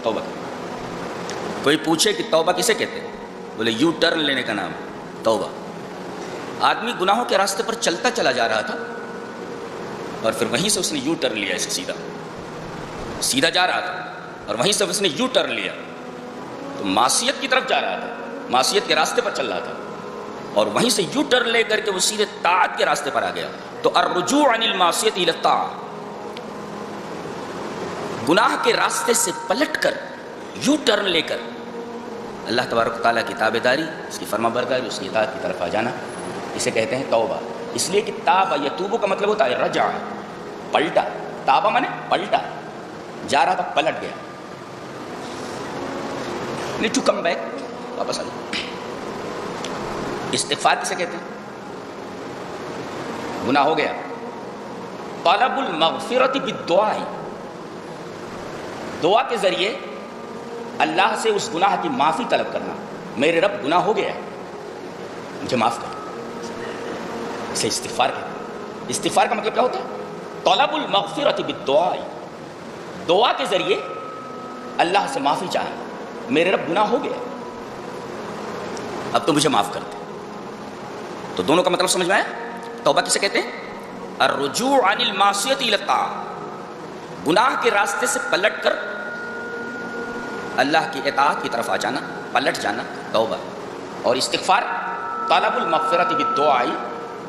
توبہ کرنا۔ کوئی پوچھے کہ توبہ کسے کہتے ہیں؟ بولے یو ٹرن لینے کا نام توبہ۔ آدمی گناہوں کے راستے پر چلتا چلا جا رہا تھا اور پھر وہیں سے اس نے یو ٹرن لیا، اسے سیدھا جا رہا تھا اور وہیں سے اس نے یو ٹرن لیا، تو معصیت کی طرف جا رہا تھا، معصیت کے راستے پر چل رہا تھا اور وہیں سے یو ٹرن لے کر کے وہ سیدھے طاعت کے راستے پر آ گیا۔ تو الرجوع عن المعصیۃ الی الطاعہ، گناہ کے راستے سے پلٹ کر یو ٹرن لے کر اللہ تبارک و تعالیٰ کی تابعداری، اس کی فرما برداری، اس کی اطاعت کی طرف آ جانا، اسے کہتے ہیں توبہ۔ اس لیے کہ تابہ یتوبو کا مطلب ہوتا ہے رجع، پلٹا۔ تابہ مانے پلٹا، جا رہا تھا پلٹ گیا، نیڈ ٹو کم بیک، واپس آ گیا۔ استغفار کسے کہتے ہیں؟ گناہ ہو گیا، طلب المغفرۃ بالدعاء، دعا کے ذریعے اللہ سے اس گناہ کی معافی طلب کرنا۔ میرے رب گناہ ہو گیا ہے، مجھے معاف کر، اسے استغفار کہتے ہیں۔ استغفار کا مطلب کیا ہوتا ہے؟ طلب المغفرۃ بالدعاء، دعا کے ذریعے اللہ سے معافی چاہنا، میرے رب گناہ ہو گیا ہے، اب تو مجھے معاف کر دے۔ تو دونوں کا مطلب سمجھ میں آیا؟ توبہ کسے کہتے ہیں؟ الرجوع عن المعصیۃ الی الطاعہ، گناہ کے راستے سے پلٹ کر اللہ کی اطاعت کی طرف آ جانا، پلٹ جانا، توبہ۔ اور استغفار طلب المغفرۃ بالدعاء،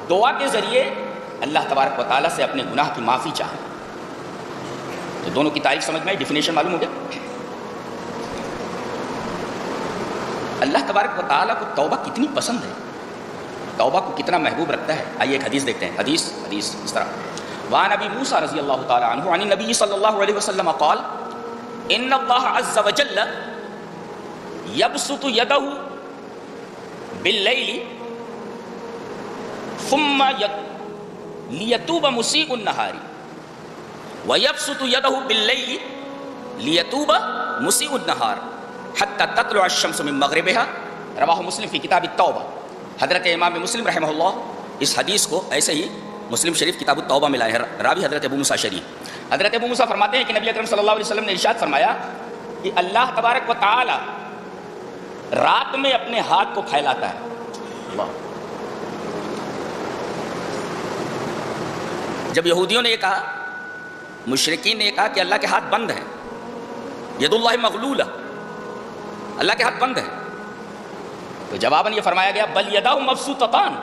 دعا کے ذریعے اللہ تبارک و تعالیٰ سے اپنے گناہ کی معافی چاہنا۔ تو دونوں کی تعریف سمجھ میں آئی، ڈیفینیشن معلوم ہو گیا۔ اللہ تبارک و تعالیٰ کو توبہ کتنی پسند ہے، توبہ کو کتنا محبوب رکھتا ہے۔ آئیے ایک حدیث دیکھتے ہیں۔ حدیث اس طرح، وعن ابی موسیٰ رضی اللہ تعالی عنہ عن النبی صلی اللہ علیہ وسلم قال ان اللہ عز وجل یبسط یدہ باللیل ثم لیتوب مسیء النہار ویبسط یدہ باللیل لیتوب مسیء النہار حتی تطلع الشمس من مغربها، رواہ مسلم فی کتاب التوبہ۔ حضرت امام مسلم رحمہ اللہ اس حدیث کو ایسے ہی مسلم شریف کتاب التوبہ میں لائے ہیں، راوی حضرت ابو موسیٰ شریف۔ حضرت ابو موسیٰ فرماتے ہیں کہ نبی اکرم صلی اللہ علیہ وسلم نے ارشاد فرمایا کہ اللہ تبارک و تعالی رات میں اپنے ہاتھ کو پھیلاتا ہے۔ اللہ، جب یہودیوں نے یہ کہا، مشرکین نے یہ کہا کہ اللہ کے ہاتھ بند ہیں، ید اللہ مغلولہ، اللہ کے ہاتھ بند ہیں، تو جواباً یہ فرمایا گیا بل یداہ مبسوطتان،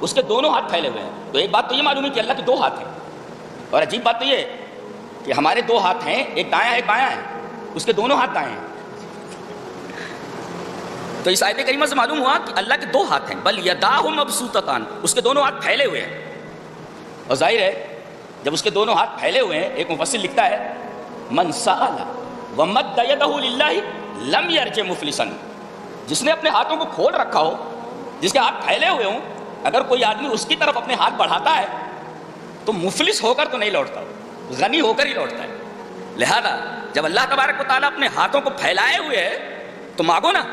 اس کے دونوں ہاتھ پھیلے ہوئے ہیں۔ تو ایک بات تو یہ معلوم ہے کہ اللہ کے دو ہاتھ ہیں، اور عجیب بات تو یہ ہے کہ ہمارے دو ہاتھ ہیں، ایک دایاں ایک بایاں ہے، اس کے دونوں ہاتھ دائیں ہیں۔ تو اس آیت کریمہ سے معلوم ہوا کہ اللہ کے دو ہاتھ ہیں، بل یداہ مبسوطتان، اس کے دونوں ہاتھ پھیلے ہوئے ہیں۔ اور ظاہر ہے جب اس کے دونوں ہاتھ پھیلے ہوئے ہیں، ایک مفسر لکھتا ہے من سأل ومد یدہ للہ لم یرجع مفلسا، جس نے اپنے ہاتھوں کو کھول رکھا ہو، جس کے ہاتھ پھیلے ہوئے ہوں، اگر کوئی آدمی اس کی طرف اپنے ہاتھ بڑھاتا ہے تو مفلس ہو کر تو نہیں لوٹتا، غنی ہو کر ہی لوٹتا ہے۔ لہذا جب اللہ تبارک و تعالیٰ اپنے ہاتھوں کو پھیلائے ہوئے ہے تو مانگو نا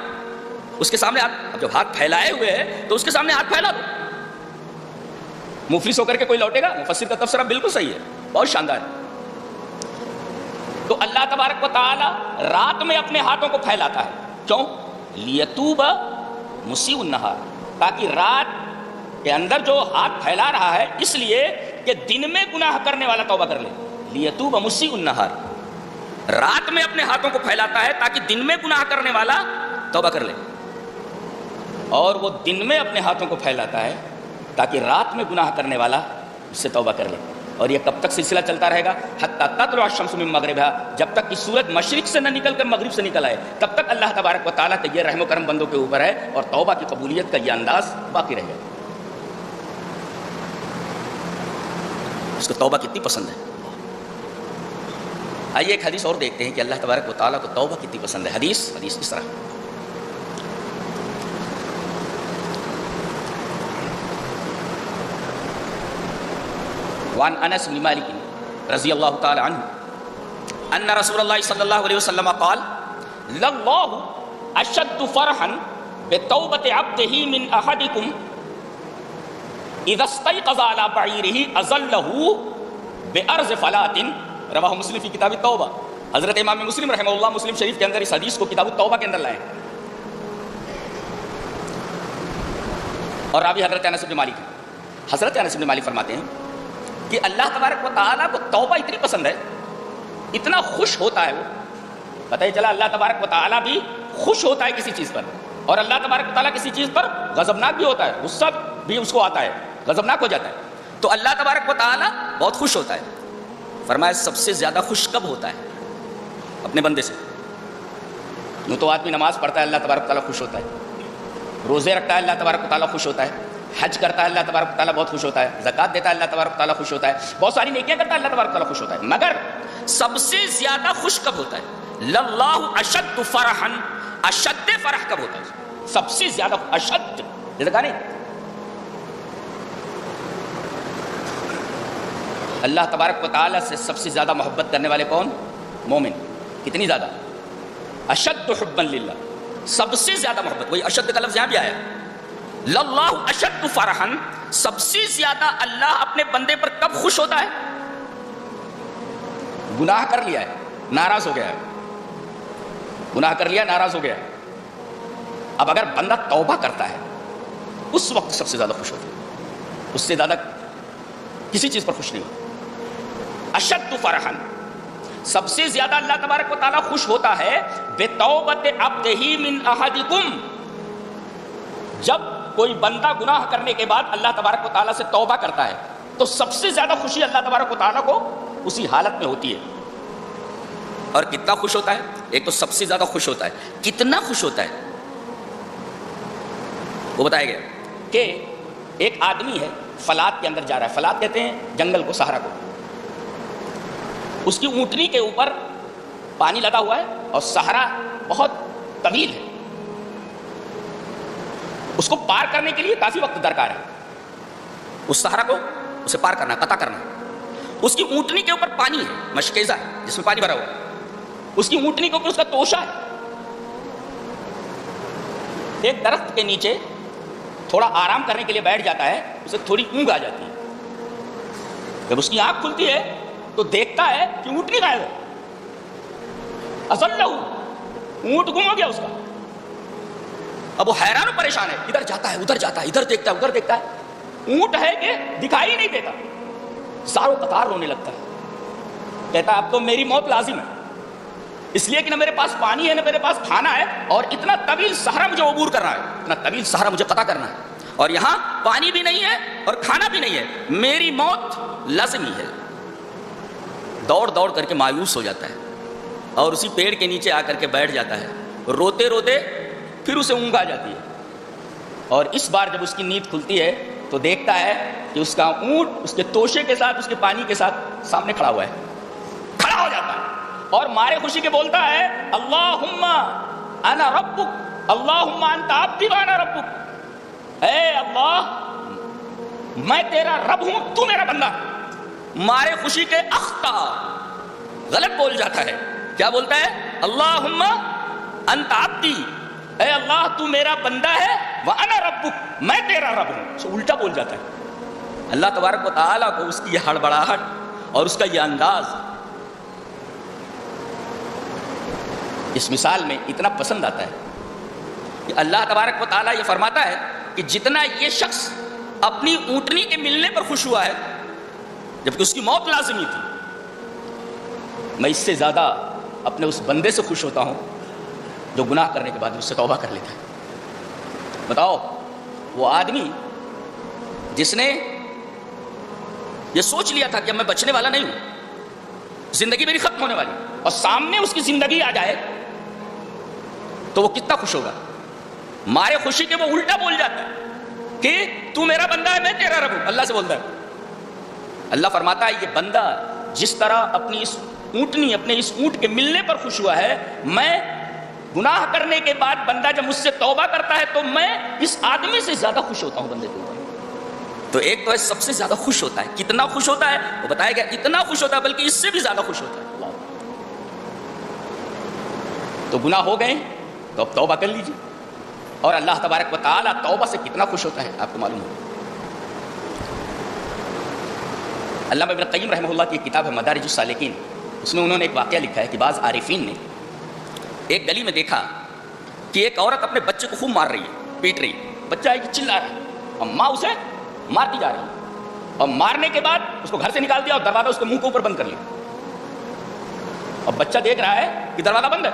اس کے سامنے ہاتھ، جب ہاتھ پھیلائے ہوئے ہے تو اس کے سامنے ہاتھ پھیلا دو، مفلس ہو کر کے کوئی لوٹے گا؟ مفسر کا تفسیرہ بالکل صحیح ہے، بہت شاندار ہے۔ تو اللہ تبارک و تعالیٰ رات میں اپنے ہاتھوں کو پھیلاتا ہے، کیوں؟ لیتوب مسیء النہار، تاکہ رات کے اندر جو ہاتھ پھیلا رہا ہے اس لیے کہ دن میں گناہ کرنے والا توبہ کر لے۔ لیتوب مسیء النہار، رات میں اپنے ہاتھوں کو پھیلاتا ہے تاکہ دن میں گناہ کرنے والا توبہ کر لے، اور وہ دن میں اپنے ہاتھوں کو پھیلاتا ہے تاکہ رات میں گناہ کرنے والا اس سے توبہ کر لے۔ اور یہ کب تک سلسلہ چلتا رہے گا؟ حتی تطلع الشمس من مغربها، جب تک کہ سورج مشرق سے نہ نکل کر مغرب سے نکل آئے، تب تک اللہ تبارک و تعالیٰ کا یہ رحم و کرم بندوں کے اوپر ہے، اور توبہ کی قبولیت کا یہ انداز باقی رہے گا۔ اس کو توبہ کتنی پسند ہے۔ آئیے ایک حدیث اور دیکھتے ہیں کہ اللہ تبارک و تعالیٰ کو توبہ کتنی پسند ہے۔ حدیث اس طرح، وعن انس بن مالک رضی اللہ تعالی عنہ ان رسول اللہ صلی اللہ علیہ وسلم قال للہ اشد فرحا بتوبۃ عبدہ من احدکم اذا استيقظ على بعیرہ اظلہ بارض فلاۃ، رواہ مسلم فی کتاب التوبہ۔ حضرت امام مسلم رحمہ اللہ مسلم شریف کے اندر اس حدیث کو کتاب التوبہ کے اندر لائے اور راوی حضرت انس بن مالک. حضرت انس بن مالک فرماتے ہیں کہ اللہ تبارک و تعالیٰ کو توبہ اتنی پسند ہے, اتنا خوش ہوتا ہے وہ, پتہ ہی چلا اللہ تبارک و تعالیٰ بھی خوش ہوتا ہے کسی چیز پر, اور اللہ تبارک و تعالیٰ کسی چیز پر غضبناک بھی ہوتا ہے, غصہ بھی اس کو آتا ہے, غضبناک ہو جاتا ہے. تو اللہ تبارک و تعالیٰ بہت خوش ہوتا ہے. فرمایا سب سے زیادہ خوش کب ہوتا ہے اپنے بندے سے؟ یوں تو آدمی نماز پڑھتا ہے اللہ تبارک و تعالیٰ خوش ہوتا ہے, روزے رکھتا ہے اللہ تبارک و تعالیٰ خوش ہوتا ہے, حج کرتا ہے اللہ تبارک و تعالیٰ بہت خوش ہوتا ہے, زکوٰۃ دیتا ہے اللہ تبارک و تعالیٰ خوش ہوتا ہے, بہت ساری نیکیاں کرتا ہے اللہ تبارک و تعالیٰ خوش ہوتا ہے. مگر سب سے زیادہ خوش کب ہوتا ہے؟ للہ اشد فرحا, اشد فرح کب ہوتا ہے؟ سب سے زیادہ اشد, جیسے کہا نہیں اللہ تبارک و تعالیٰ سے سب سے زیادہ محبت کرنے والے کون؟ مومن. کتنی زیادہ؟ اشد حبا للہ, سب سے زیادہ محبت. وہی اشد کا لفظ یہاں بھی آیا ہے, للہ اشد فرحا, سب سے زیادہ اللہ اپنے بندے پر کب خوش ہوتا ہے؟ گناہ کر لیا ہے, ناراض ہو گیا ہے, گناہ کر لیا ناراض ہو گیا ہے. اب اگر بندہ توبہ کرتا ہے اس وقت سب سے زیادہ خوش ہوتا ہے, اس سے زیادہ کسی چیز پر خوش نہیں ہوتا. اشد فرحا, سب سے زیادہ اللہ تبارک و تعالیٰ خوش ہوتا ہے بتوبت عبدہ من احدکم, جب کوئی بندہ گناہ کرنے کے بعد اللہ تبارک و تعالیٰ سے توبہ کرتا ہے تو سب سے زیادہ خوشی اللہ تبارک و تعالیٰ کو اسی حالت میں ہوتی ہے. اور کتنا خوش ہوتا ہے؟ ایک تو سب سے زیادہ خوش ہوتا ہے, کتنا خوش ہوتا ہے وہ بتایا گیا کہ ایک آدمی ہے فلات کے اندر جا رہا ہے, فلات کہتے ہیں جنگل کو, صحرا کو. اس کی اونٹنی کے اوپر پانی لگا ہوا ہے اور صحرا بہت طویل ہے, اس کو پار کرنے کے لیے کافی وقت درکار ہے. اس صحرا کو اسے پار کرنا, قطع کرنا. اس کی اونٹنی کے اوپر پانی ہے, مشکیزہ ہے جس میں پانی بھرا ہوا ہے. اس کی اونٹنی کے اوپر اس کا توشہ ہے. ایک درخت کے نیچے تھوڑا آرام کرنے کے لیے بیٹھ جاتا ہے, اسے تھوڑی اونگ آ جاتی ہے. جب اس کی آنکھ کھلتی ہے تو دیکھتا ہے کہ اونٹنی غائب ہے. اضلہ, اونٹ گم ہو گیا اس کا. اب وہ حیران و پریشان ہے, ادھر جاتا ہے ادھر جاتا ہے, ادھر دیکھتا ہے ادھر دیکھتا ہے, اونٹ ہے کہ دکھائی نہیں دیتا. زاروں قطار رونے لگتا ہے, کہتا ہے اب تو میری موت لازم ہے, اس لیے کہ نہ میرے پاس پانی ہے نہ میرے پاس کھانا ہے, اور اتنا طویل صحرا مجھے عبور کرنا ہے, اتنا طویل صحرا مجھے قطع کرنا ہے, اور یہاں پانی بھی نہیں ہے اور کھانا بھی نہیں ہے, میری موت لازمی ہے. دوڑ دوڑ کر کے مایوس ہو جاتا ہے اور اسی پیڑ کے نیچے آ کر کے بیٹھ جاتا ہے. روتے روتے پھر اسے اونگ آ جاتی ہے, اور اس بار جب اس کی نیند کھلتی ہے تو دیکھتا ہے کہ اس کا اونٹ اس کے توشے کے ساتھ, اس کے پانی کے ساتھ سامنے کھڑا ہوا ہے. کھڑا ہو جاتا ہے اور مارے خوشی کے بولتا ہے اللہم انا ربک, اللہم انت عبدی وانا ربک, اے اللہ میں تیرا رب ہوں تو میرا بندہ. مارے خوشی کے اخطا, غلط بول جاتا ہے. کیا بولتا ہے؟ اللہم انت عبدی, اے اللہ تو میرا بندہ ہے, وانا ربک میں تیرا رب ہوں. سو الٹا بول جاتا ہے. اللہ تبارک و تعالیٰ کو اس کی یہ ہڑبڑاہٹ اور اس کا یہ انداز اس مثال میں اتنا پسند آتا ہے کہ اللہ تبارک و تعالیٰ یہ فرماتا ہے کہ جتنا یہ شخص اپنی اونٹنی کے ملنے پر خوش ہوا ہے جبکہ اس کی موت لازمی تھی, میں اس سے زیادہ اپنے اس بندے سے خوش ہوتا ہوں جو گناہ کرنے کے بعد اس سے توبہ کر لیتا ہے. بتاؤ وہ آدمی جس نے یہ سوچ لیا تھا کہ اب میں بچنے والا نہیں ہوں, زندگی میری ختم ہونے والی, اور سامنے اس کی زندگی آ جائے تو وہ کتنا خوش ہوگا. مارے خوشی کے وہ الٹا بول جاتا ہے کہ تو میرا بندہ ہے میں تیرا رب ہوں. اللہ سے بولتا ہے. اللہ فرماتا ہے یہ بندہ جس طرح اپنی اس اونٹنی, اپنے اس اونٹ کے ملنے پر خوش ہوا ہے, میں گناہ کرنے کے بعد بندہ جب مجھ سے توبہ کرتا ہے تو میں اس آدمی سے زیادہ خوش ہوتا ہوں بندے کے اوپر. تو ایک تو ہے سب سے زیادہ خوش ہوتا ہے. کتنا خوش ہوتا ہے وہ بتایا گیا, اتنا خوش ہوتا ہے بلکہ اس سے بھی زیادہ خوش ہوتا ہے. تو گناہ ہو گئے تو اب توبہ کر لیجیے, اور اللہ تبارک و تعالیٰ توبہ سے کتنا خوش ہوتا ہے آپ کو معلوم ہوگا. علامہ ابن قیم رحمہ اللہ کی ایک کتاب ہے مدارج السالکین, اس میں انہوں نے ایک واقعہ لکھا ہے کہ بعض عارفین نے ایک گلی میں دیکھا کہ ایک عورت اپنے بچے کو خوب مار رہی ہے، پیٹ رہی ہے، بچہ ہے کہ چلا رہا ہے، اور ماں اسے مارتی جا رہی ہے، اور مارنے کے بعد اس کو گھر سے نکال دیا اور دروازہ اس کے منہ کے اوپر بند کر لیا، اور بچہ دیکھ رہا ہے کہ دروازہ بند ہے۔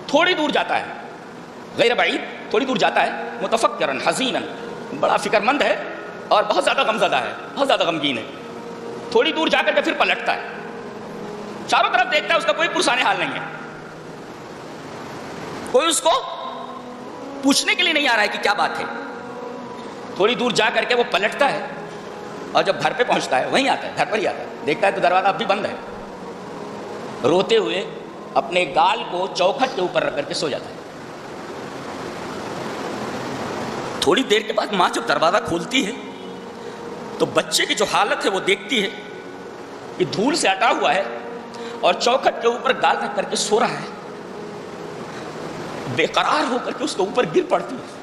تھوڑی دور جاتا ہے، غیر بعید، تھوڑی دور جاتا ہے، متفکرن حزینا، بڑا فکر مند ہے اور بہت زیادہ غمزدہ ہے، بہت زیادہ غمگین ہے۔ تھوڑی دور جا کر کے پھر پلٹتا ہے، چاروں طرف دیکھتا ہے، اس کا کوئی پرسانے حال نہیں ہے، کوئی اس کو پوچھنے کے لیے نہیں آ رہا ہے کہ کیا بات ہے۔ تھوڑی دور جا کر کے وہ پلٹتا ہے، اور جب گھر پہ پہنچتا ہے وہیں آتا ہے، گھر پر ہی آتا ہے، دیکھتا ہے تو دروازہ اب بھی بند ہے۔ روتے ہوئے اپنے گال کو چوکھٹ کے اوپر رکھ کر کے سو جاتا ہے۔ تھوڑی دیر کے بعد ماں جب دروازہ کھولتی ہے تو بچے کی جو حالت ہے وہ دیکھتی ہے کہ دھول سے ہٹا ہوا ہے اور چوکھٹ کے اوپر گال رکھ کر کے سو رہا ہے۔ بے قرار ہو کر کے اس کے اوپر گر پڑتی ہے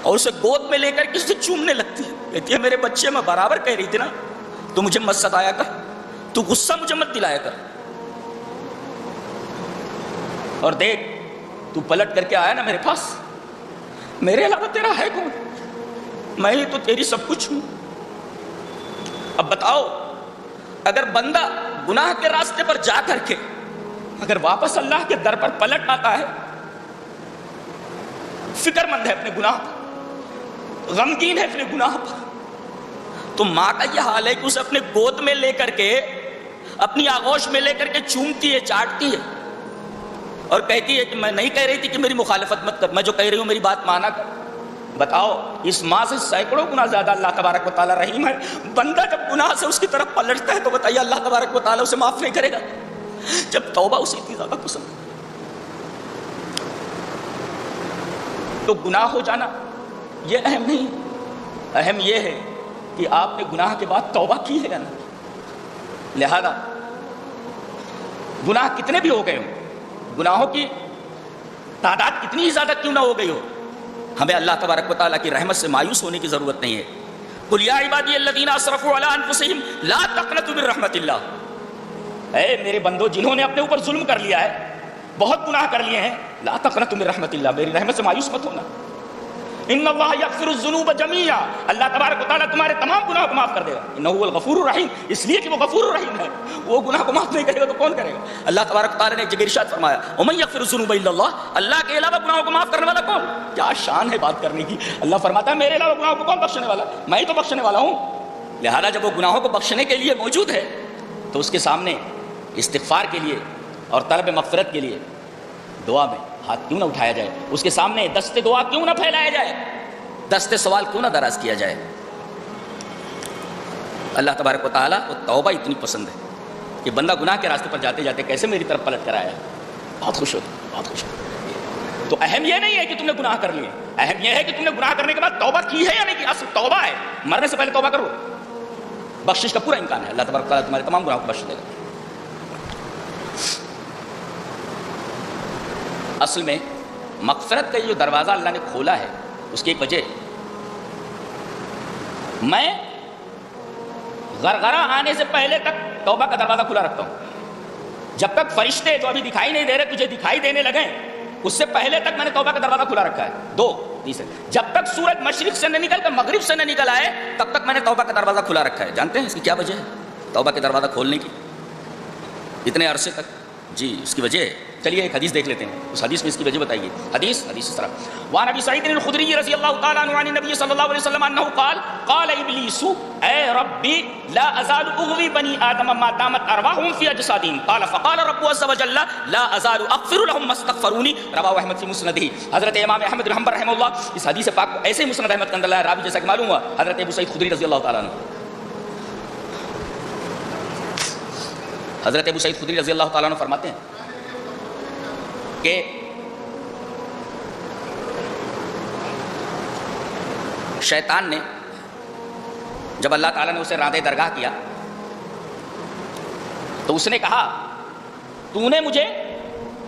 اور اسے گود میں لے کر کے اسے چومنے لگتی ہے، کہتی ہے میرے بچے، میں برابر کہہ رہی تھی نا تو مجھے مت ستایا کر، تو غصہ مجھے مت دلایا کر، اور دیکھ تو پلٹ کر کے آیا نا میرے پاس، میرے علاوہ تیرا ہے کون؟ میں ہی تو تیری سب کچھ ہوں۔ اب بتاؤ، اگر بندہ گناہ کے راستے پر جا کر کے اگر واپس اللہ کے در پر پلٹ آتا ہے، فکر مند ہے اپنے گناہ پر، غمگین ہے اپنے گناہ پر، تو ماں کا یہ حال ہے کہ اسے اپنے گود میں لے کر کے، اپنی آغوش میں لے کر کے چومتی ہے، چاٹتی ہے، اور کہتی ہے کہ میں نہیں کہہ رہی تھی کہ میری مخالفت مت کر، میں جو کہہ رہی ہوں میری بات مانا کر۔ بتاؤ، اس ماں سے سینکڑوں گنا زیادہ اللہ تبارک و تعالیٰ رحیم ہے۔ بندہ جب گناہ سے اس کی طرف پلٹتا ہے تو بتائیے اللہ تبارک و تعالیٰ اسے معاف نہیں کرے گا؟ جب توبہ اسے اتنی زیادہ پسند ہے تو گناہ ہو جانا یہ اہم نہیں، اہم یہ ہے کہ آپ نے گناہ کے بعد توبہ کی ہے یا نہیں۔ لہذا گناہ کتنے بھی ہو گئے ہوں، گناہوں کی تعداد کتنی ہی زیادہ کیوں نہ ہو گئی ہو، ہمیں اللہ تبارک و تعالیٰ کی رحمت سے مایوس ہونے کی ضرورت نہیں ہے۔ قل یا عبادی الذین اسرفوا علی انفسہم لا تقنطوا من رحمت اللہ، اے میرے بندو جنہوں نے اپنے اوپر ظلم کر لیا ہے، بہت گناہ کر لیے ہیں، لا تقنطوا من رحمت اللہ، میری رحمت سے مایوس مت ہونا۔ ان اللہ یغفر الذنوب جميعا، اللہ تبارک و تعالیٰ تمہارے تمام گناہوں کو معاف کر دے گا، انہ هو الغفور الرحیم، اس لیے کہ وہ غفور الرحیم ہے، وہ گناہ کو معاف نہیں کرے گا تو کون کرے گا؟ اللہ تبارک و تعالیٰ نے ایک جگہ ارشاد فرمایا ومن یغفر الذنوب الا اللہ، اللہ کے علاوہ گناہوں کو معاف کرنے والا کون؟ کیا شان ہے بات کرنے کی! اللہ فرماتا ہے میرے علاوہ گناہوں کو کون بخشنے والا؟ میں ہی تو بخشنے والا ہوں۔ لہذا جب وہ گناہوں کو بخشنے کے لیے موجود ہے تو اس کے سامنے استغفار کے لیے اور طلب مغفرت کے لیے دعا میں ہاتھ کیوں نہ اٹھایا جائے، اس کے سامنے دست دعا کیوں نہ پھیلایا جائے، دست سوال کیوں نہ دراز کیا جائے۔ اللہ تبارک و تعالیٰ کو توبہ اتنی پسند ہے کہ بندہ گناہ کے راستے پر جاتے جاتے کیسے میری طرف پلٹ کر آیا، بہت خوش ہوتا، بہت خوش ہوتا۔ تو اہم یہ نہیں ہے کہ تم نے گناہ کر لیے، اہم یہ ہے کہ تم نے گناہ کرنے کے بعد توبہ کی ہے یا نہیں کی۔ اصل توبہ ہے، مرنے سے پہلے توبہ کرو، بخشش کا پورا امکان ہے، اللہ تبارک و تعالیٰ تمہارے تمام گناہوں کو بخش دے گا۔ اصل میں مغفرت کا یہ جو دروازہ اللہ نے کھولا ہے اس کی ایک وجہ، میں غرغرہ آنے سے پہلے تک توبہ کا دروازہ کھلا رکھتا ہوں، جب تک فرشتے جو ابھی دکھائی نہیں دے رہے تجھے دکھائی دینے لگیں اس سے پہلے تک میں نے توبہ کا دروازہ کھلا رکھا ہے۔ دو تیسرے، جب تک سورج مشرق سے نہ نکل کر مغرب سے نہ نکل آئے تب تک میں نے توبہ کا دروازہ کھلا رکھا ہے۔ جانتے ہیں اس کی کیا وجہ ہے توبہ کے دروازہ کھولنے کی اتنے عرصے تک؟ جی اس کی وجہ ہے، چلیے ایک حدیث دیکھ لیتے ہیں، اس حدیث میں اس کی وجہ بتائیے۔ حدیث اس طرح، وعن ابی سعید الخدری رضی اللہ تعالی عنہ عن النبی صلی اللہ علیہ وسلم انه قال قال ابلیس اے ربی لا ازال اغوی بنی آدم ما دامت ارواحهم في اجسادهم قال فقال رب عز وجل لا ازال اغفر لهم ما استغفروني رواه احمد في مسنده۔ حضرت امام احمد بن حنبل رحمہ اللہ اس حدیث پاک کو ایسے ہی مسند احمد کے اندر لایا، راوی جیسا کہ معلوم ہوا حضرت ابو سعید خدری رضی اللہ تعالی عنہ۔ حضرت ابو سعید خدری رضی اللہ تعالیٰ عنہ فرماتے ہیں کہ شیطان نے جب اللہ تعالیٰ نے اسے راندے درگاہ کیا تو اس نے کہا تو نے مجھے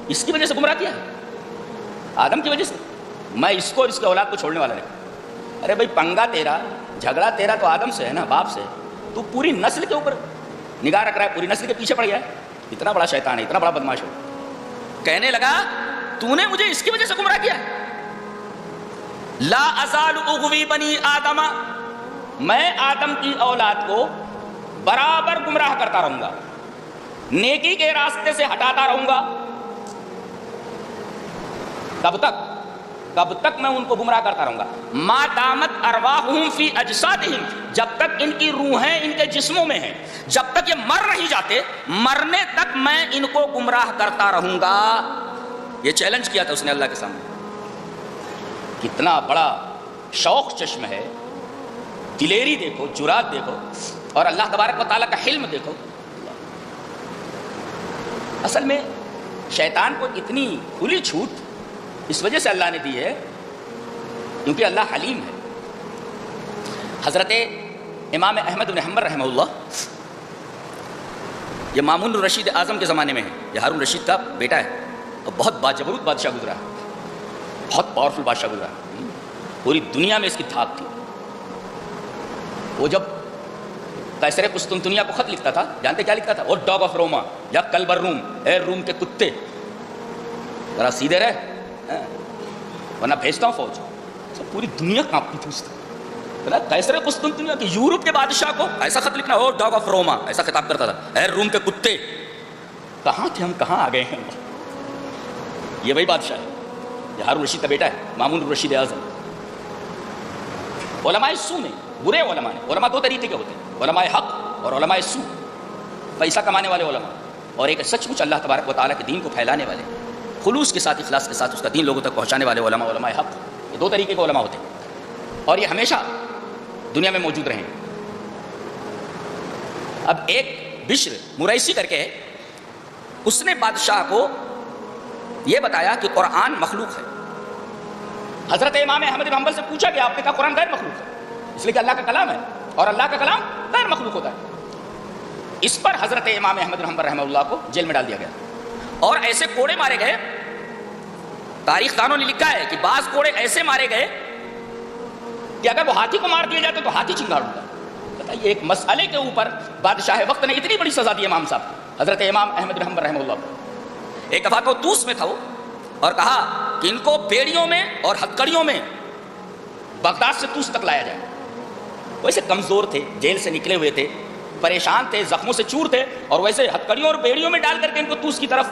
اس کی وجہ سے گمراہ کیا، آدم کی وجہ سے، میں اس کو اور اس کے اولاد کو چھوڑنے والا نہیں۔ ارے بھائی پنگا تیرا، جھگڑا تیرا تو آدم سے ہے نا، باپ سے، تو پوری نسل کے اوپر نگاہ رکھ رہا ہے، پوری نسل کے پیچھے پڑ گیا ہے، اتنا بڑا شیطان ہے، اتنا بڑا بدماش ہے. کہنے لگا تو نے مجھے اس کی وجہ سے گمراہ کیا. لا ازال اغوی بنی آدم، میں آدم کی اولاد کو برابر گمراہ کرتا رہوں گا، نیکی کے راستے سے ہٹاتا رہوں گا. کب تک میں ان کو گمراہ کرتا رہوں گا. ما دامت ارواحہم فی اجسادہم، جب تک ان کی روحیں ان کے جسموں میں ہیں، جب تک یہ مر نہیں جاتے، مرنے تک میں ان کو گمراہ کرتا رہوں گا. یہ چیلنج کیا تھا اس نے اللہ کے سامنے. کتنا بڑا شوق چشم ہے، دلیری دیکھو، جرات دیکھو، اور اللہ تبارک و تعالیٰ کا حلم دیکھو. اصل میں شیطان کو اتنی کھلی چھوٹ اس وجہ سے اللہ نے دی ہے کیونکہ اللہ حلیم ہے. حضرت امام احمد بن حنبل رحمہ اللہ، یہ مامون الرشید اعظم کے زمانے میں ہے، یہ ہارون رشید کا بیٹا ہے اور بہت باجبروت بادشاہ گزرا ہے، بہت پاورفل بادشاہ گزرا ہے، پوری دنیا میں اس کی دھاک تھی. وہ جب قیصر قسطنطنیہ کو خط لکھتا تھا، جانتے کیا لکھتا تھا؟ او ڈاگ آف روما، یا کلب الروم، اے روم کے کتے ذرا سیدھے رہ ورنہ بھیجتا ہوں فوج. پوری دنیا کانپتی تھی اس طرح. قیصر قسطنطنیہ کی یورپ کے بادشاہ کو ایسا خط لکھنا، او ڈاگ آف روما، ایسا خطاب کرتا تھا، اے روم کے کتے. کہاں تھے ہم، کہاں آ گئے ہیں. یہ وہی بادشاہ ہے، یہ ہارون رشید کا بیٹا ہے، مامون الرشید اعظم. علماء سو نے، برے علماء نے، علماء دو طریقے کے ہوتے ہیں، علماء حق اور علماء سو. پیسہ کمانے والے علماء اور ایک سچ مچ اللہ تبارک و تعالیٰ کے دین کو پھیلانے والے، خلوص کے ساتھ، اخلاص کے ساتھ اس کا دین لوگوں تک پہنچانے والے علماء، علماء حق. یہ دو طریقے کے علماء ہوتے ہیں اور یہ ہمیشہ دنیا میں موجود رہے. اب ایک بشر مریسی کر کے اس نے بادشاہ کو یہ بتایا کہ قرآن مخلوق ہے. حضرت امام احمد بن حنبل سے پوچھا کہ آپ نے کہا قرآن غیر مخلوق ہے، اس لیے کہ اللہ کا کلام ہے اور اللہ کا کلام غیر مخلوق ہوتا ہے. اس پر حضرت امام احمد بن حنبل رحمہ اللہ کو جیل میں ڈال دیا گیا اور ایسے کوڑے مارے گئے. تاریخ دانوں نے لکھا ہے کہ بعض کوڑے ایسے مارے گئے کہ اگر وہ ہاتھی کو مار دیا جاتا تو ہاتھی چنگاڑ ہوتا. بتائیے، ایک مسئلے کے اوپر بادشاہ وقت نے اتنی بڑی سزا دی امام صاحب حضرت امام احمد بن حنبل رحمہ اللہ کو. ایک دفعہ تو توس میں تھا وہ، اور کہا کہ ان کو بیڑیوں میں اور ہتکڑیوں میں بغداد سے توس تک لایا جائے. ویسے کمزور تھے، جیل سے نکلے ہوئے تھے، پریشان تھے، زخموں سے چور تھے، اور ویسے ہتکڑیوں اور بیڑیوں میں ڈال کر کے ان کو توس کی طرف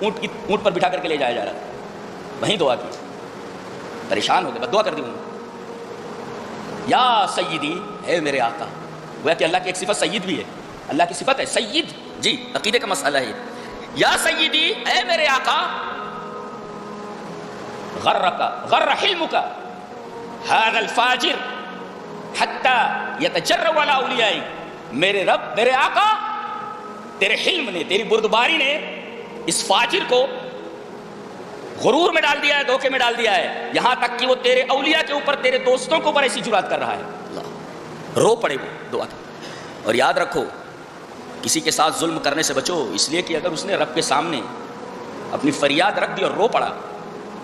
اونٹ پر بٹھا کر کے لے جایا جا رہا تھا. وہیں دعا کی، پریشان ہو گئے، بد دعا کر دی انہوں نے، یا سیدی، اے میرے آقا. وہ کہ اللہ کی ایک صفت سید بھی ہے، اللہ کی صفت ہے سید. جی عقیدے کا مسئلہ ہے. یا سیدی، اے میرے آقا، غر حلمک ھذا الفاجر حتی یتجرأ علی اولیائی. میرے رب، میرے آقا، تیرے حلم نے، تیری بردباری نے اس فاجر کو غرور میں ڈال دیا ہے، دھوکے میں ڈال دیا ہے، یہاں تک کہ وہ تیرے اولیاء کے اوپر، تیرے دوستوں کے اوپر ایسی جرات کر رہا ہے. اللہ، رو پڑے وہ دعا تھا. اور یاد رکھو، کسی کے ساتھ ظلم کرنے سے بچو، اس لیے کہ اگر اس نے رب کے سامنے اپنی فریاد رکھ دی اور رو پڑا،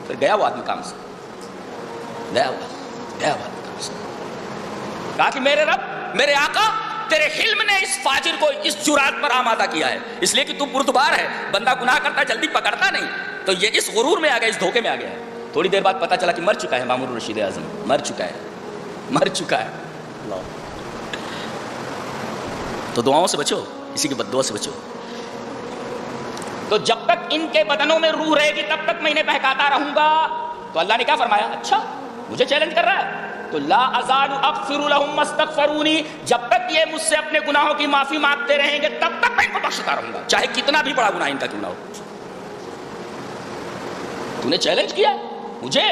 پھر گیا وہ آدمی کام سے، گیا وہ آدمی کام سے. کہا کہ میرے رب، میرے آقا، تیرے حلم نے اس فاجر کو اس جرات پر آمادہ کیا ہے، اس لیے کہ تو بردبار ہے، بندہ گناہ کرتا جلدی پکڑتا نہیں، تو یہ اس غرور میں آ گیا، اس دھوکے میں آ گیا ہے. تھوڑی دیر بعد پتا چلا کہ مر چکا ہے مامون الرشید اعظم، مر چکا ہے. اللہ. تو دعاؤں سے بچو، کسی کی بد دعا سے بچو. تو جب تک ان کے بدنوں میں روح رہے گی تب تک میں انہیں بہکاتا رہوں گا. تو اللہ نے کیا فرمایا؟ اچھا مجھے چیلنج کر رہا ہے تو لا ازال اغفر لهم ما استغفرونی، جب تک یہ مجھ سے اپنے گناہوں کی معافی مانگتے رہیں گے تب تک میں ان کو بخشتا رہوں گا، چاہے کتنا بھی بڑا گناہ ان کا کیوں نہ ہو. تو نے چیلنج کیا مجھے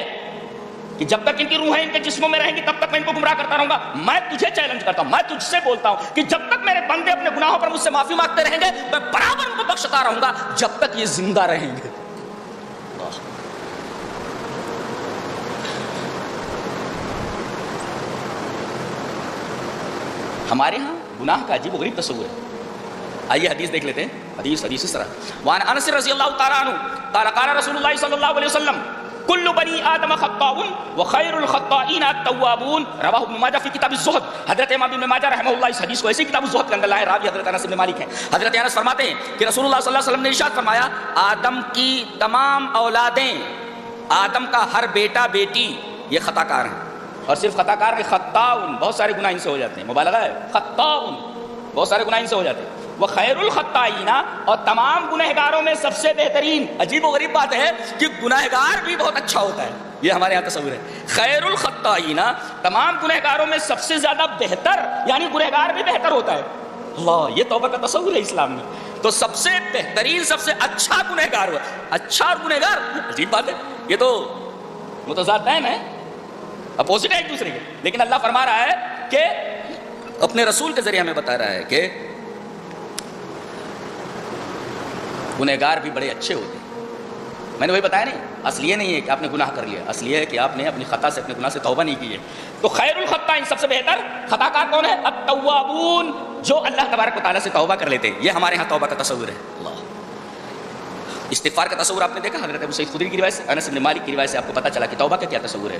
کہ جب تک ان کی روحیں ان کے جسموں میں رہیں گی تب تک میں ان کو گمراہ کرتا رہوں گا. میں تجھے چیلنج کرتا ہوں، میں تجھ سے بولتا ہوں کہ جب تک میرے بندے اپنے گناہوں پر مجھ سے معافی مانگتے رہیں گے میں برابر ان کو بخشتا رہوں گا جب تک یہ زندہ رہیں گے. ہمارے ہاں گناہ کا عجیب و غریب تصور ہے. آئیے حدیث دیکھ لیتے ہیں. حدیث اس طرح، وعن انس رضی اللہ تعالیٰ عنہ قال قال رسول اللہ صلی اللہ علیہ وسلم کل بنی آدم خطاؤن وخیر الخطائین التوابون، رواہ ابن ماجہ فی کتاب الزہد۔ حضرت امام ابن ماجہ رحمہ اللہ اس حدیث کو ایسے کتاب الزہد کے اندر لائے، راوی حضرت انس بن مالک ہیں۔ حضرت انس فرماتے ہیں کہ رسول اللہ صلی اللہ علیہ وسلم نے ارشاد فرمایا آدم کی تمام اولادیں، آدم کا ہر بیٹا بیٹی یہ خطا کار ہیں، اور صرف خطا کار نہیں، خطاؤن، بہت سارے گناہ ان سے ہو جاتے ہیں، مبالغہ ہے، خطاؤن بہت سارے گناہ ان سے ہو جاتے ہیں، وہ خیر الخطائین، اور تمام گنہگاروں میں سب سے بہترین۔ عجیب و غریب بات ہے کہ گنہگار بھی بہت اچھا ہوتا ہے، یہ ہمارے یہاں تصور ہے، خیر الخطائین تمام گنہگاروں میں سب سے زیادہ بہتر، یعنی گنہگار بھی بہتر ہوتا ہے۔ اللہ، یہ توبہ کا تصور ہے اسلام میں، تو سب سے بہترین، سب سے اچھا گنہگار ہوا، اچھا اور گنہگار، عجیب بات ہے، یہ تو متضادین ہے، اپوزٹ ہے ایک دوسرے کے، لیکن اللہ فرما رہا ہے کہ اپنے رسول کے ذریعے ہمیں بتا رہا ہے کہ گنہگار بھی بڑے اچھے ہوتے ہیں۔ میں نے وہی بتایا نہیں، اصل یہ نہیں ہے کہ آپ نے گناہ کر لیا، اصل یہ ہے کہ آپ نے اپنی خطا سے، اپنے گناہ سے توبہ نہیں کی ہے۔ تو خیر الخطائین، سب سے بہتر خطا کار کون ہے؟ التوابون، جو اللہ تبارک و تعالیٰ سے توبہ کر لیتے ہیں، یہ ہمارے ہاں توبہ کا تصور ہے۔ اللہ، استغفار کا تصور آپ نے دیکھا حضرت ابو سعید خدری کی روایت سے، انس بن مالک کی روایت سے آپ کو پتہ چلا کہ توبہ کا کیا تصور ہے،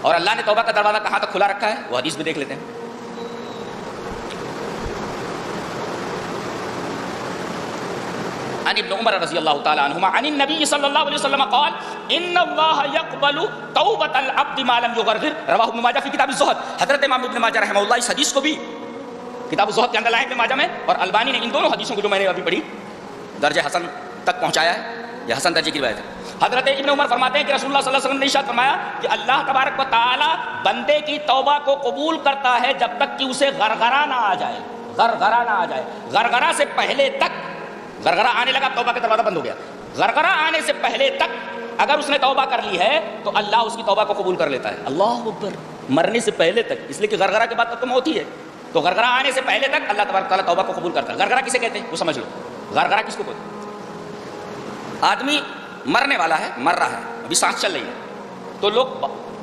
اور اللہ نے توبہ کا دروازہ کہاں تک کھلا رکھا ہے وہ حدیث میں دیکھ لیتے ہیں۔ عن ابن عمر رضی اللہ تعالی عنہما عن النبی صلی اللہ علیہ وسلم قال ان اللہ یقبل توبۃ العبد ما لم یغرغر، رواہ ابن ماجہ فی کتاب الزہد۔ حضرت امام ابن ماجہ رحمہ اللہ اس حدیث کو بھی کتاب الزہد کے اندر لائے ابن ماجہ میں، اور البانی نے ان دونوں حدیثوں کو جو میں نے ابھی پڑھی درجہ حسن تک پہنچایا ہے، یہ حسن درجے کی روایت ہے۔ حضرت ابن عمر فرماتے ہیں کہ رسول اللہ صلی اللہ علیہ وسلم نے ارشاد فرمایا کہ اللہ تبارک و تعالی بندے کی توبہ کو قبول کرتا ہے جب تک کہ اسے غرغرہ نہ آ جائے، غرغرہ نہ آ جائے، غرغرہ سے پہلے تک، غرغرہ آنے لگا توبہ کا دروازہ بند ہو گیا، غرغرہ آنے سے پہلے تک اگر اس نے توبہ کر لی ہے تو اللہ اس کی توبہ کو قبول کر لیتا ہے۔ اللہ اکبر، مرنے سے پہلے تک، اس لیے کہ غرغرہ کے بعد تک تو موت ہی ہے، تو غرغرہ آنے سے پہلے تک اللہ تبارک تعالیٰ توبہ کو قبول کرتا ہے۔ غرغرہ کسے کہتے ہیں وہ سمجھ لو، غرغرہ کس کو کہتے ہیں؟ آدمی مرنے والا ہے، مر رہا ہے، ابھی سانس چل رہی ہے، تو لوگ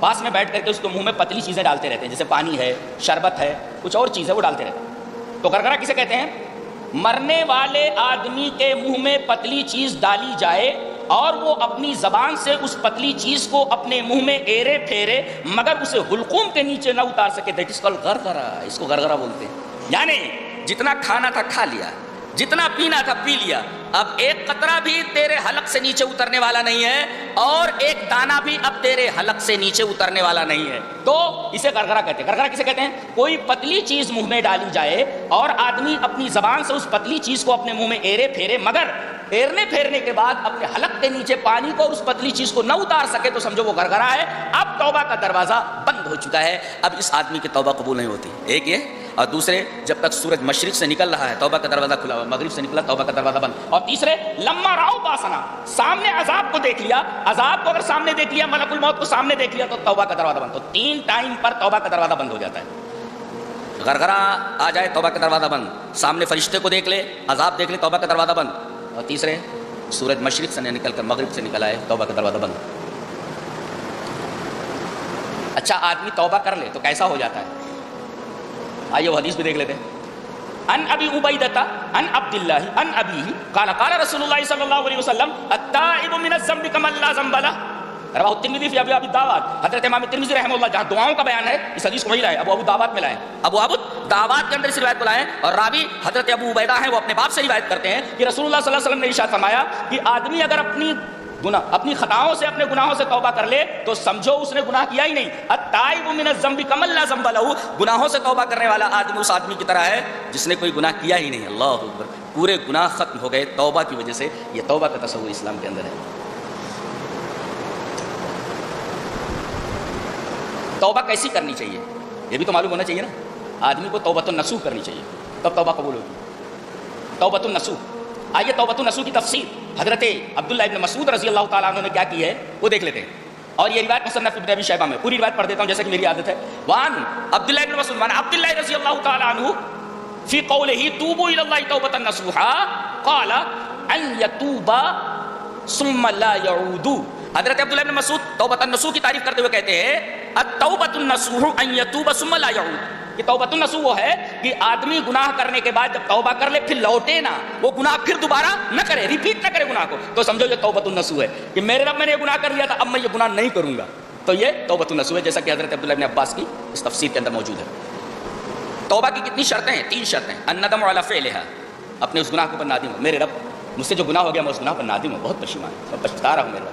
پاس میں بیٹھ کر کے اس کے منہ میں پتلی چیزیں ڈالتے رہتے ہیں، جیسے پانی ہے، شربت ہے، کچھ اور چیز ہے، وہ ڈالتے رہتے ہیں۔ تو غرغرہ کسے کہتے ہیں؟ مرنے والے آدمی کے منہ میں پتلی چیز ڈالی جائے اور وہ اپنی زبان سے اس پتلی چیز کو اپنے منہ میں ایرے پھیرے مگر اسے حلقوم کے نیچے نہ اتار سکے، دیٹ از کالڈ غرغرہ، اس کو غرغرہ بولتے ہیں۔ یعنی جتنا کھانا تھا کھا لیا، جتنا پینا تھا پی لیا، اب ایک قطرہ بھی تیرے حلق سے نیچے اترنے والا نہیں ہے، اور ایک دانہ بھی اب تیرے حلق سے نیچے اترنے والا نہیں ہے، تو اسے غرغرہ کہتے ہیں۔ غرغرہ کسے کہتے ہیں؟ کوئی پتلی چیز منہ میں ڈالی جائے اور آدمی اپنی زبان سے اس پتلی چیز کو اپنے منہ میں ایرے پھیرے مگر ایرنے پھیرنے کے بعد اپنے حلق کے نیچے پانی کو اور اس پتلی چیز کو نہ اتار سکے، تو سمجھو وہ غرغرہ ہے، اب توبہ کا دروازہ بند ہو چکا ہے، اب اس آدمی کی توبہ قبول نہیں ہوتی۔ ایک یہ، اور دوسرے جب تک سورج مشرق سے نکل رہا ہے توبہ کا دروازہ کھلا ہوا، مغرب سے نکلا توبہ کا دروازہ بند، اور تیسرے لما راؤ باسنا، سامنے عذاب کو دیکھ لیا، عذاب کو اگر سامنے دیکھ لیا، ملک الموت کو سامنے دیکھ لیا، تو توبہ کا دروازہ بند۔ تو تین ٹائم پر توبہ کا دروازہ بند ہو جاتا ہے، غرغرہ آ جائے توبہ کا دروازہ بند، سامنے فرشتے کو دیکھ لے، عذاب دیکھ لے، توبہ کا دروازہ بند، اور تیسرے سورج مشرق سے نکل کر مغرب سے نکل آئے، توبہ کا دروازہ بند۔ اچھا، آدمی توبہ کر لے تو کیسا ہو جاتا ہے؟ آئیے وہ حدیث بھی دیکھ لیتے ہیں۔ ان ابی عبیدہ ان عبد اللہ ان ابیہ قال قال رسول اللہ صلی اللہ علیہ وسلم التائب من الذنب کمن لا ذنب له، رواہ الترمذی فی ابواب الدعوات۔ حضرت امام ترمذی رحمہ اللہ جہاں دعاؤں کا بیان ہے، اس حدیث کو وہی لائے، ابواب الدعوات میں لائے، ابواب الدعوات کے اندر اس روایت کو لائے، اور راوی حضرت ابو عبیدہ ہیں، وہ اپنے باپ سے روایت کرتے ہیں کہ رسول اللہ صلی اللہ علیہ وسلم نے ارشاد فرمایا کہ آدمی اگر اپنی خطاؤں سے، اپنے گناہوں سے توبہ کر لے تو سمجھو اس نے گناہ کیا ہی نہیں۔ التائب من الذنب کمن لا ذنب له، گناہوں سے توبہ کرنے والا آدمی اس آدمی کی طرح ہے جس نے کوئی گناہ کیا ہی نہیں۔ اللہ اکبر، پورے گناہ ختم ہو گئے توبہ کی وجہ سے۔ یہ توبہ کا تصور اسلام کے اندر ہے۔ توبہ کیسی کرنی چاہیے یہ بھی تو معلوم ہونا چاہیے نا۔ آدمی کو توبۃ النصوح کرنی چاہیے، تب توبہ قبول ہوگی۔ توبۃ النصوح، آئیے توبۃ النصوح کی تفسیر حضرت عبداللہ ابن مسعود رضی اللہ تعالیٰ عنہ نے کیا کی ہے وہ دیکھ لیتے ہیں، اور یہ روایت مصنف ابن ابی شیبہ میں، پوری روایت پڑھ دیتا ہوں جیسا کہ میری عادت ہے۔ وان عبداللہ ابن مسعود وان عبداللہ رضی اللہ تعالیٰ عنہ فی قولہ توبوا الی اللہ توبۃ نصوحا قال ان یتوبا ثم لا یعودوا۔ حضرت عبداللہ ابن مسعود توبۃ النصوح کی تعریف کرتے ہوئے کہتے ہیں التوبۃ النصوح ان یتوب ثم لا یعود، کہ توبۃ النصوح وہ ہے کہ آدمی گناہ کرنے کے بعد جب توبہ کر لے پھر لوٹے نہ، وہ گناہ پھر دوبارہ نہ کرے، ریپیٹ نہ کرے گناہ کو، تو سمجھو یہ توبۃ النصوح ہے کہ میرے رب میں نے یہ گناہ کر لیا تھا اب میں یہ گناہ نہیں کروں گا، تو یہ توبۃ النصوح ہے، جیسا کہ حضرت عبداللہ بن عباس کی اس تفسیر کے اندر موجود ہے۔ توبہ کی کتنی شرطیں ہیں؟ 3 شرطیں۔ الندم علی فعلھا، اپنے اس گناہ کے اوپر نادم ہو، میرے رب مجھ سے جو گناہ ہو گیا میں اس گناہ پر نادم ہوں، بہت پشیمان ہوں، میں پچھتا رہا ہوں میرے رب۔